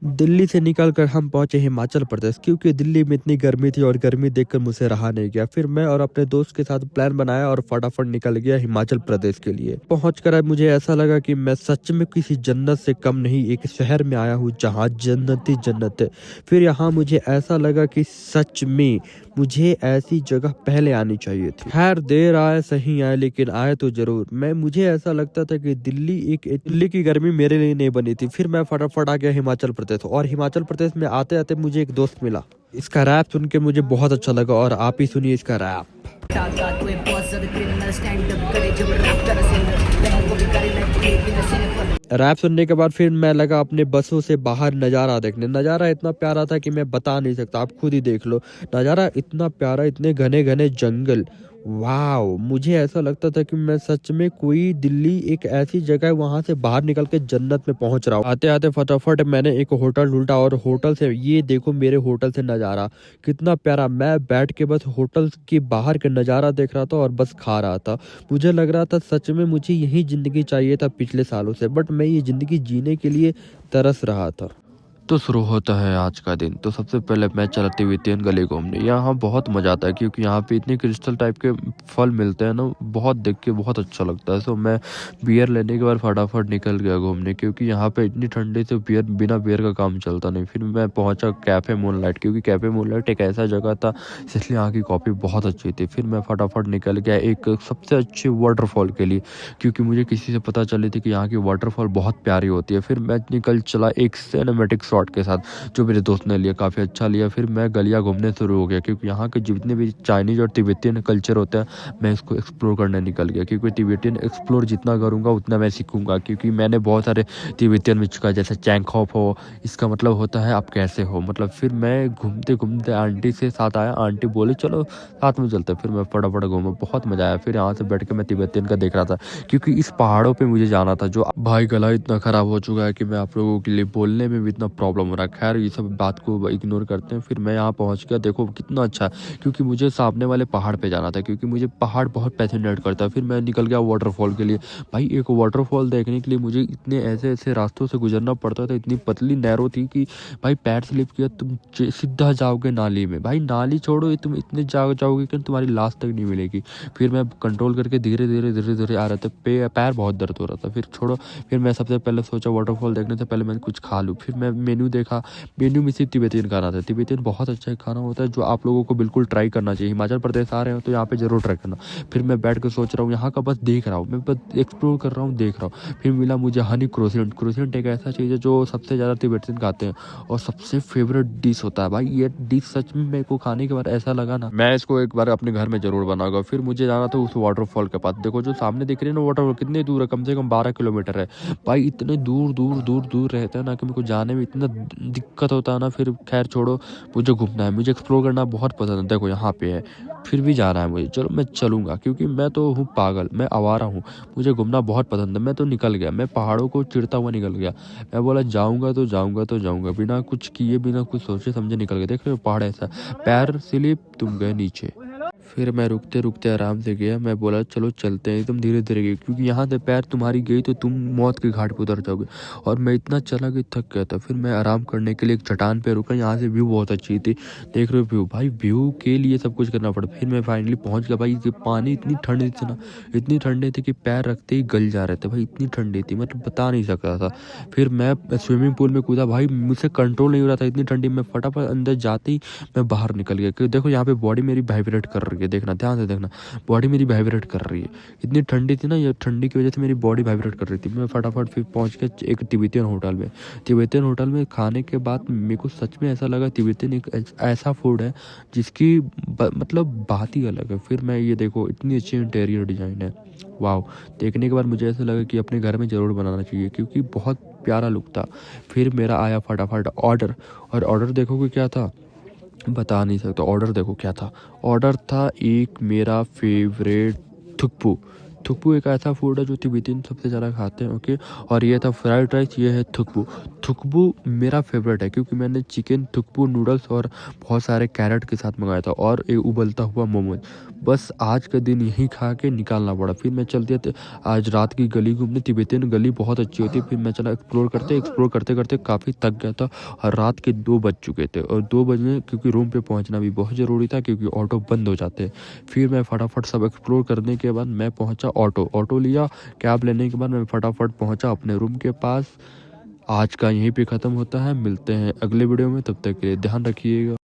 दिल्ली से निकलकर हम पहुंचे हिमाचल प्रदेश, क्योंकि दिल्ली में इतनी गर्मी थी और गर्मी देखकर मुझसे रहा नहीं गया। फिर मैं और अपने दोस्त के साथ प्लान बनाया और फटाफट निकल गया हिमाचल प्रदेश के लिए। पहुंचकर अब मुझे ऐसा लगा कि मैं सच में किसी जन्नत से कम नहीं, एक शहर में आया हूँ जहाँ जन्नत ही जन्नत है। फिर यहाँ मुझे ऐसा लगा कि सच में मुझे ऐसी जगह पहले आनी चाहिए थी। खैर देर आए सही आए, लेकिन आए तो जरूर। मुझे ऐसा लगता था कि दिल्ली की गर्मी मेरे लिए नहीं बनी थी। फिर मैं फटाफट आ गया हिमाचल प्रदेश, और हिमाचल प्रदेश में आते आते मुझे एक दोस्त मिला। इसका रैप सुन के मुझे बहुत अच्छा लगा, और आप ही सुनिए इसका रैप। रैप सुनने के बाद फिर मैं लगा अपने बसों से बाहर नज़ारा देखने। नज़ारा इतना प्यारा था कि मैं बता नहीं सकता, आप खुद ही देख लो। नज़ारा इतना प्यारा, इतने घने घने जंगल, वाओ। मुझे ऐसा लगता था कि मैं सच में कोई दिल्ली एक ऐसी जगह है, वहां से बाहर निकल के जन्नत में पहुंच रहा हूँ। आते आते फटाफट मैंने एक होटल ढूंढा, और होटल से ये देखो मेरे होटल से नज़ारा कितना प्यारा। मैं बैठ के बस होटल के बाहर का नज़ारा देख रहा था और बस खा रहा था। मुझे लग रहा था सच में मुझे यही ज़िंदगी चाहिए था पिछले सालों से, बट मैं ये ज़िंदगी जीने के लिए तरस रहा था। तो शुरू होता है आज का दिन। तो सबसे पहले मैं चला तिब्बतियन गली घूमने। यहाँ बहुत मज़ा आता है, क्योंकि यहाँ पे इतने क्रिस्टल टाइप के फल मिलते हैं ना, बहुत देख के बहुत अच्छा लगता है। सो मैं बियर लेने के बाद फटाफट निकल गया घूमने, क्योंकि यहाँ पे इतनी ठंडी से बिना बियर का काम चलता नहीं। फिर मैं पहुँचा कैफ़े मूनलाइट, क्योंकि कैफ़े मूनलाइट एक ऐसा जगह था इसलिए यहाँ की कॉफ़ी बहुत अच्छी थी। फिर मैं फटाफट निकल गया एक सबसे अच्छे वाटरफॉल के लिए, क्योंकि मुझे किसी से पता चली थी कि यहाँ की वाटरफॉल बहुत प्यारी होती है। फिर मैं निकल चला एक सिनेमेटिक शॉट के साथ, जो मेरे दोस्त ने लिया, काफ़ी अच्छा लिया। फिर मैं गलियाँ घूमने शुरू हो गया, क्योंकि यहाँ के जितने भी चाइनीज़ और तिब्बतियन कल्चर होता है मैं इसको एक्सप्लोर करने निकल गया, क्योंकि तिब्बतियन एक्सप्लोर जितना करूँगा उतना मैं सीखूंगा। क्योंकि मैंने बहुत सारे तिब्बतियन में चुका, जैसे चैंगखॉप हो, इसका मतलब होता है आप कैसे हो, मतलब। फिर मैं घूमते घूमते आंटी से साथ आया, आंटी बोली चलो साथ में चलते। फिर मैं फटाफट घूमा, बहुत मज़ा आया। फिर यहाँ से बैठ के मैं तिब्बतियन का देख रहा था, क्योंकि इस पहाड़ों पे मुझे जाना था। जो भाई गला इतना ख़राब हो चुका है कि मैं आप लोगों के लिए बोलने में भी इतना प्रॉब्लम हो रहा है। खैर ये सब बात को इग्नोर करते हैं। फिर मैं यहाँ पहुँच गया, देखो कितना अच्छा है, क्योंकि मुझे सामने वाले पहाड़ पे जाना था, क्योंकि मुझे पहाड़ बहुत पैसिनेट करता है। फिर मैं निकल गया वाटरफॉल के लिए। भाई एक वाटरफॉल देखने के लिए मुझे इतने ऐसे ऐसे रास्तों से गुजरना पड़ता था, इतनी पतली नैरो थी कि भाई पैर स्लिप किया तुम सीधा जाओगे नाली में। भाई नाली छोड़ो, तुम इतने जाओगे कि तुम्हारी लाश तक नहीं मिलेगी। फिर मैं कंट्रोल करके धीरे धीरे आ रहा था, पैर बहुत दर्द हो रहा था। फिर छोड़ो, फिर मैं सबसे पहले सोचा वाटरफॉल देखने से पहले मैं कुछ खा लूँ। फिर मैं मेन्यू देखा, मेन्यू में सिर्फ तिब्बतियन खाना था। तिब्बतियन बहुत अच्छा खाना होता है, जो आप लोगों को बिल्कुल ट्राई करना चाहिए। हिमाचल प्रदेश आ रहे हो तो यहाँ पे जरूर ट्राई करना। फिर मैं बैठ कर सोच रहा हूँ, यहाँ का बस देख रहा हूँ, मैं बस एक्सप्लोर कर रहा हूँ, देख रहा हूँ। फिर मिला मुझे हनी क्रोसेंट। क्रोसेंट एक ऐसा चीज़ है जो सबसे ज़्यादा तिब्बतियन खाते हैं, और सबसे फेवरेट डिश होता है। भाई ये डिश सच में मेरे को खाने के बाद ऐसा लगा ना, मैं इसको एक बार अपने घर में जरूर बनाऊंगा। फिर मुझे जाना था उस वाटरफॉल के पास। देखो जो सामने दिख रही है ना वाटरफॉल, कितनी दूर है, कम से कम 12 किलोमीटर है। भाई इतने दूर रहता है ना कि मेरे को जाने में इतना दिक्कत होता है ना। फिर खैर छोड़ो, मुझे घूमना है, मुझे एक्सप्लोर करना बहुत पसंद है। देखो यहाँ पे है, फिर भी जाना है मुझे, चलो मैं चलूँगा, क्योंकि मैं तो हूँ पागल, मैं आवारा हूँ, मुझे घूमना बहुत पसंद है। मैं तो निकल गया, मैं पहाड़ों को चिढ़ता हुआ निकल गया। मैं बोला जाऊँगा तो जाऊँगा, बिना कुछ किए, बिना कुछ सोचे समझे निकल गया। देख रहे हो पहाड़ ऐसा, पैर स्लिप, तुम गए नीचे। फिर मैं रुकते रुकते आराम से गया। मैं बोला चलो चलते हैं, एकदम धीरे धीरे गई, क्योंकि यहाँ से पैर तुम्हारी गई तो तुम मौत के घाट पर उतर जाओगे। और मैं इतना चला कि थक गया था। फिर मैं आराम करने के लिए एक चट्टान पे रुका, यहाँ से व्यू बहुत अच्छी थी। देख रहे हो व्यू, भाई व्यू के लिए सब कुछ करना पड़ा। फिर मैं फाइनली पहुँच गया। भाई ये पानी इतनी ठंडी थी ना, इतनी ठंडी थी कि पैर रखते ही गल जा रहे थे। भाई इतनी ठंडी थी, मतलब बता नहीं सकता था। फिर मैं स्विमिंग पूल में कूदा, भाई मुझसे कंट्रोल नहीं हो रहा था, इतनी ठंडी में फटाफट अंदर जाते ही मैं बाहर निकल गया। क्योंकि देखो यहाँ पे बॉडी मेरी वाइब्रेट कर रही है, देखना ध्यान से देखना, बॉडी मेरी वाइब्रेट कर रही है। इतनी ठंडी थी ना, ये ठंडी की वजह से मेरी बॉडी वाइब्रेट कर रही थी। मैं फटाफट फिर पहुँच गया एक तिब्बतियन होटल में। तिब्बतियन होटल में खाने के बाद मेरे को सच में ऐसा लगा तिब्बतियन एक ऐसा फूड है जिसकी मतलब बात ही अलग है। फिर मैं ये देखो इतनी अच्छी इंटीरियर डिज़ाइन है, वाह। देखने के बाद मुझे ऐसा लगा कि अपने घर में ज़रूर बनाना चाहिए, क्योंकि बहुत प्यारा लुक था। फिर मेरा आया फटाफट ऑर्डर, और ऑर्डर देखोगे क्या था, बता नहीं सकता। ऑर्डर देखो क्या था, ऑर्डर था एक मेरा फेवरेट थुक्पू। थुकपू एक ऐसा फूड है जो तिब्बतियन सबसे ज़्यादा खाते हैं। ओके, और ये था फ्राइड राइस, ये है थुकपू। थुकपू मेरा फेवरेट है क्योंकि मैंने चिकन थुकपू नूडल्स और बहुत सारे कैरेट के साथ मंगाया था और एक उबलता हुआ मोमोज। बस आज का दिन यही खा के निकालना पड़ा। फिर मैं चल दिया आज रात की गली घूमने। तिब्बतियन गली बहुत अच्छी होती है। फिर मैं चला एक्सप्लोर करते करते काफ़ी थक गया था और रात के 2 बज चुके थे और 2 बजने क्योंकि रूम पे पहुंचना भी बहुत ज़रूरी था क्योंकि ऑटो बंद हो जाते। फिर मैं फटाफट सब एक्सप्लोर करने के बाद मैं पहुंचा ऑटो लिया। कैब लेने के बाद मैं फटाफट पहुंचा अपने रूम के पास। आज का यहीं पे ख़त्म होता है। मिलते हैं अगले वीडियो में, तब तक के लिए ध्यान रखिएगा।